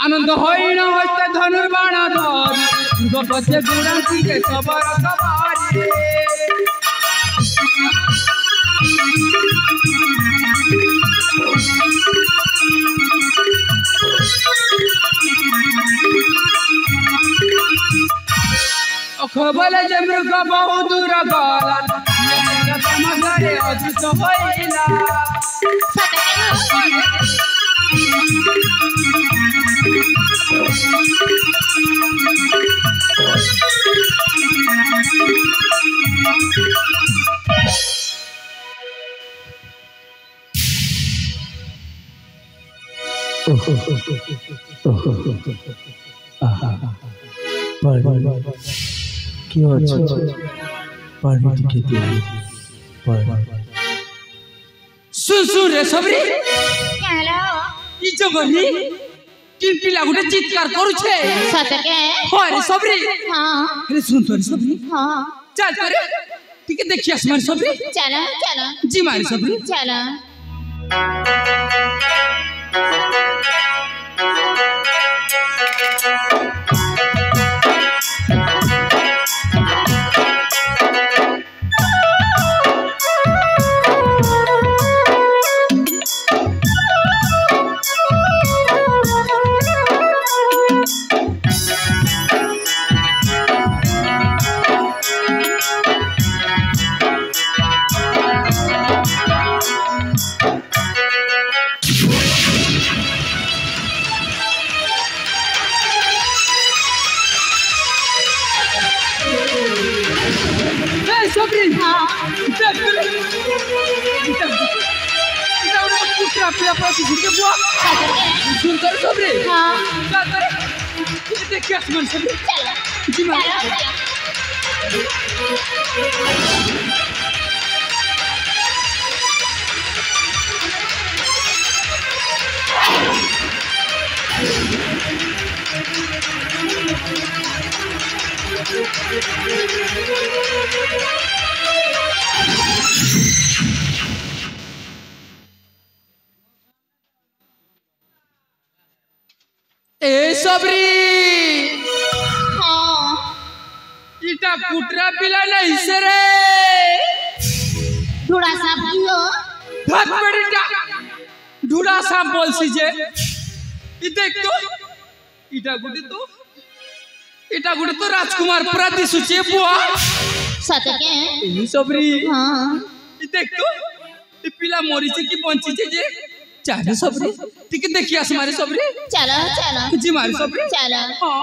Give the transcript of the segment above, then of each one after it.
आनंद होइन हस्ते धनुर्बाण धर गपचे गुणांची के सबर सवारी खबले जे मृग बहु दूर गला मधुरे अदृत होइला क्यों अच्छा पानी दिखे सुन रे सबरी ई जंगली तीन पिला गुटे चित्कार करू छे सतके होरे सबरी हां अरे सुन तो रे सबरी हां चल करे ठीक है देखिए आसमान सबरी चलो चलो जी मारी सबरी चलो सबरी हां अपने पास झुके बुआ सुन कर सबरी हां चल करे देखिए आसमान सबरी चलो जी मारी ए सबरी हां इटा कुटरा पिला नहीं से रे थोड़ा सा पियो भाग बेटा ढूढ़ा सा बोल सीजे ई देख तो इटा गुटे तो राजकुमार प्रति सुचे बुआ सतके ई सबरी हां ई देख तो ई पिला मोरी से की बंची छे जे चाहे सबरी ठीक देखिए आसमारे सबरी चलो चलो जी मारी सबरी चलो हां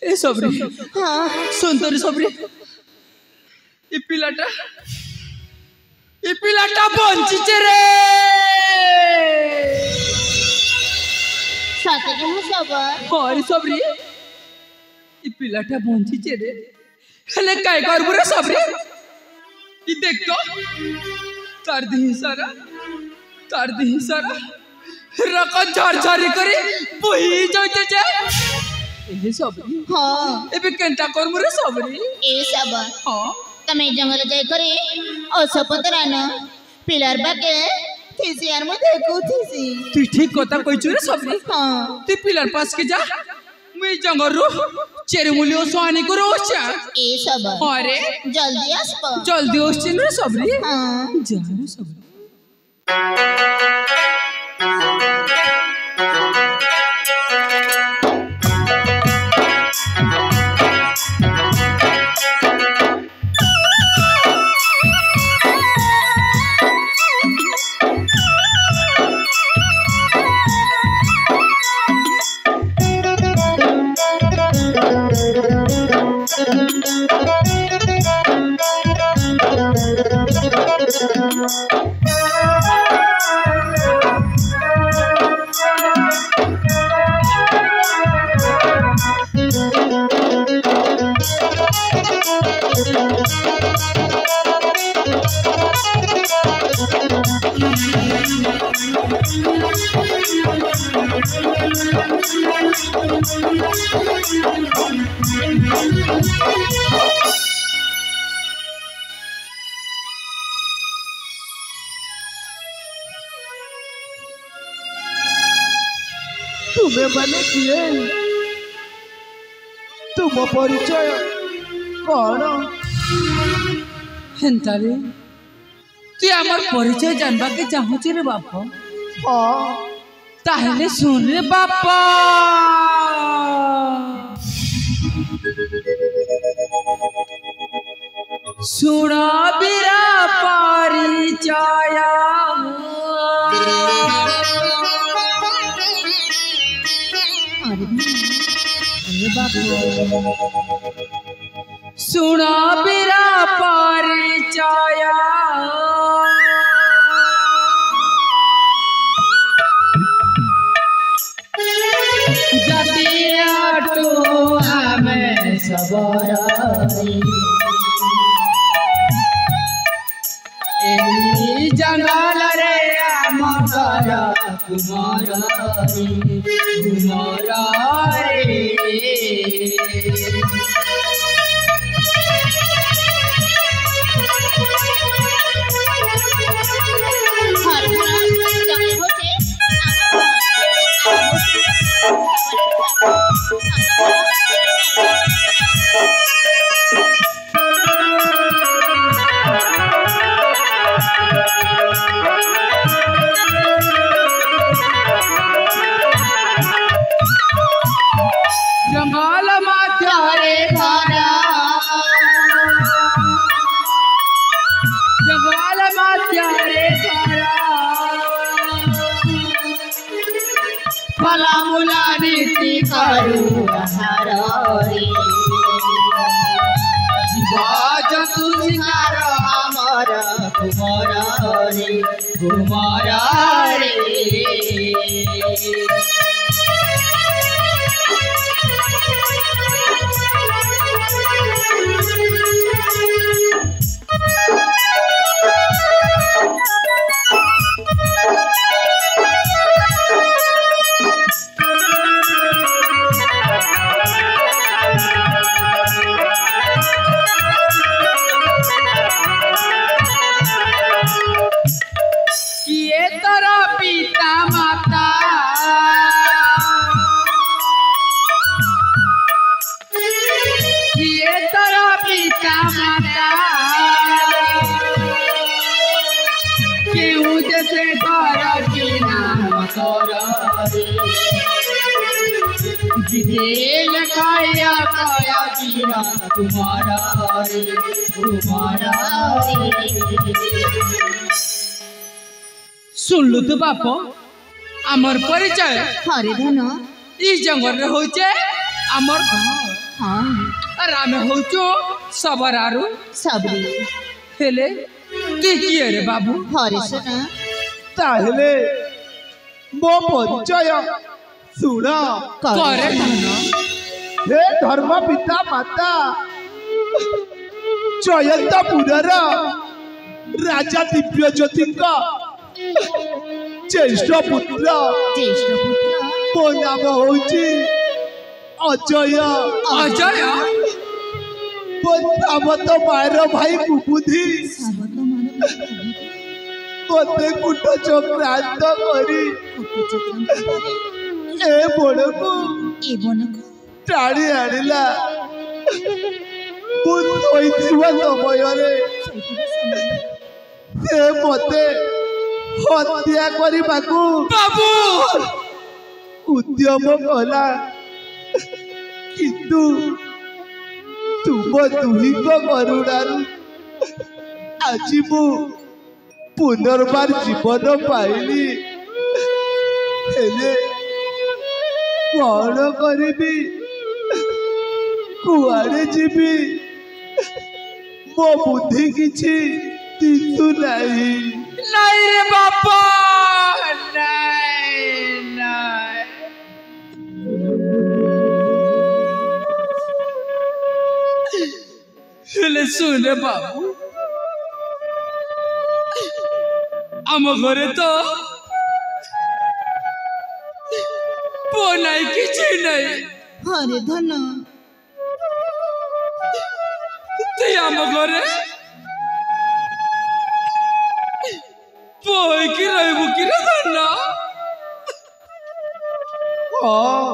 ए सबरी हां सुन तो रे सबरी ई पिलाटा बंची छे रे सतके हो सब और सबरी ई पिलाटा बंची छे रे हेले काय करबो रे सबरी ई देख तो तार दी सारा रक झरझरी करे बही जाइते जे ए सबरी हां एबे केनता करबो रे सबरी ए सब हां तमे जंगल जाय करे असपतरान पिलर बाके थीसियार में देखू थीसी तू ठीक कथा कहिछु रे सबरी हां तू पिलर पास के जा मैं जंगल रो चेरमुली सोनी को रोज ए सब अरे जल्दी आसप जल्दी ओश्चिन रे सबरी हाँ जा रे सबरी तुम्हें मैंने किए तुम परिचय कौन हेन्तारे तु आमर परिचय जानबा के चाहूची रे बाप हाँ ताहले सुन रे बापा सुना बिरा परिचय सुना बिरा परिचय जतिया तो हमें सबराई एनी जंगल रे आमकर कुमारी कुमारी जंगल माथारे धारा जंगल माथारे धारा फला मुला नीति करू हरारी जीवा जतु सिंगार अमर कुमारी कुमारी किए तोरा पिता माता किए तोरा पिता माता क्यों जैसे कर की नाम तोरा जिदेल काया काया जीरा तुम्हारा तुम्हारा सुनलु तो बाप आमर परिचय हरे धन ई जंगल रे होचे आमर घर हाँ और आमे होचो सबरारु सबरी हेले तू किए रे बाबू हरे सुना ताहले मो परिचय सुना करे धन हे धर्म पिता माता जयंतपुर राजा दिव्य ज्योति ज्येष्ठ पुत्र ज्येष्ठ पुत्र मो नाम हूँ अजय अजय मो नाम तो मार भाई कुबुद्धि साबत मार मते कुट चक्रांत करी कुट चक्रांत ए बड़ को ए बनको टाणी आनिला समୟରେ से मते हत्या କରିବାକୁ बाबू उद्यम कला किंतु तुम दुहीक करुणारू आज मु पुनर्बार जीवन पाइली हेले कौन करी कुआड़े जीवी मो बुद्धि किछि दिशु नहीं नहीं रे बापा नहीं नहीं हेले सुन रे बाबू आम घरे तो पुओ नहीं किछि नहीं हरे धन तुई आम घरे पुओ की रहबू कि रे धन हाँ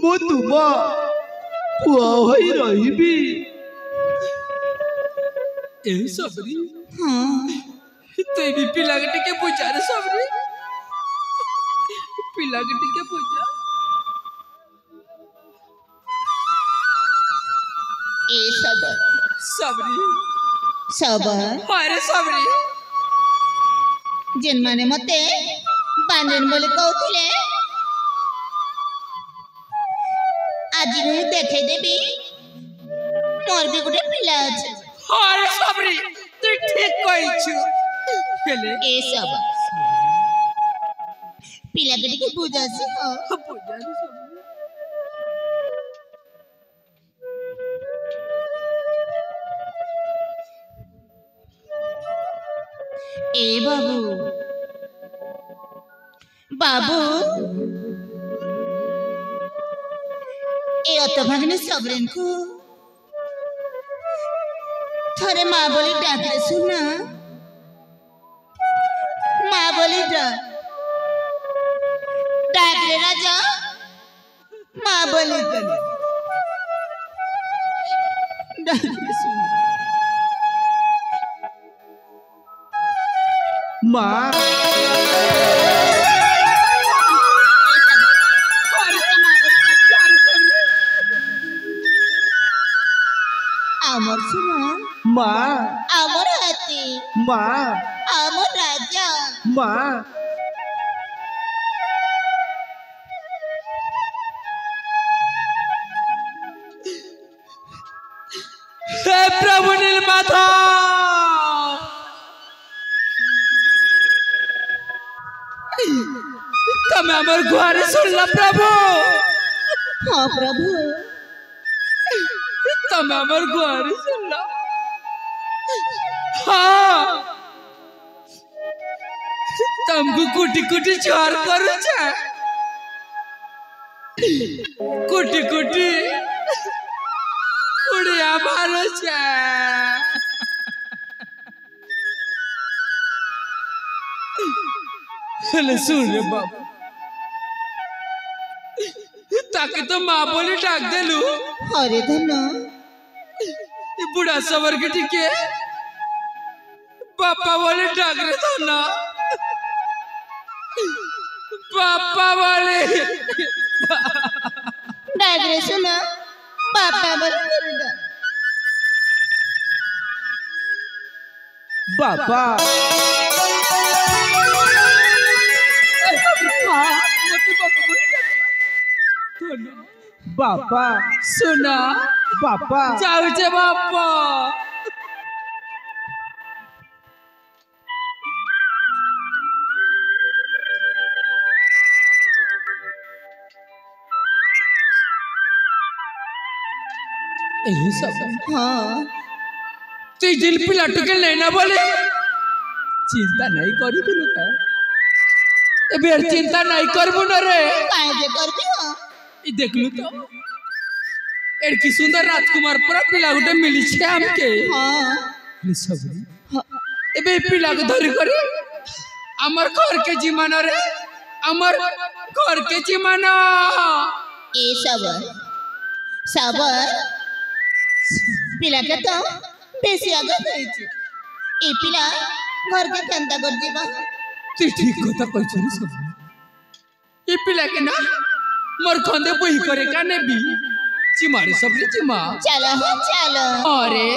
मु तुम पुआ होई रहिबी ए सबरी हाँ तुई भी पिला के टिके पूछा रे सबरी पिला के टिके पूछा ए सबर सबरी सबर अरे सबरी जेन माने मते बांधन बोले कहूले आज भी देखे देबी मोर भी गोटे पिला अछि अरे सबरी तू ठीक कहिछु हेले ए सबर पिला के टिके बुझासी हो पूजा रे सबरी ए बाबू बाबू ए अत भागने सबरेन को थरे माँ बोली डाक रे सुना माँ बोली डाक रे राजा माँ बोली डाक रे सुना माँ आमर सुना माँ आमर हाथी माँ आमर राजा माँ हे प्रभु नीलमाधव तमे हमर गुहार सुनला प्रभु हाँ प्रभु तमे हमर गुहार सुनला हाँ तुमको कुटी कुटी चार करू छे कुटी कुटी उड़िया मारो छे हेले सुन रे बाबू ताके तो माँ बोले डाक देलू हरे धन ये बुढ़ा सवर के टिके पापा बोले डाक रे तो ना पापा बोले डाक रे सुना पापा बोले बाबा बाबा सुना बाबा जाऊ जे बापा यही सब हाँ तू दिल पिला टुके लेना बोले चिंता नहीं करी तू लोग ए बेर चिंता नहीं करबो न रे काहे जे करबी हो ई देखलू तो एड़की सुंदर राजकुमार पर पिला गुटे मिली छे हमके हाँ सबरी एबे पिला के धरी करे अमर घर के जीवन रे अमर घर के जीवन ए सबर सबर पिला के तो बेसी आगे होइछि ए पिला घर के केंता कर जीवा तू ठीक कथा कहछ रे सब ई पिला के ना मोर खंदे बही करे का नेबी चिमारे सबरी चिमा चलो चलो अरे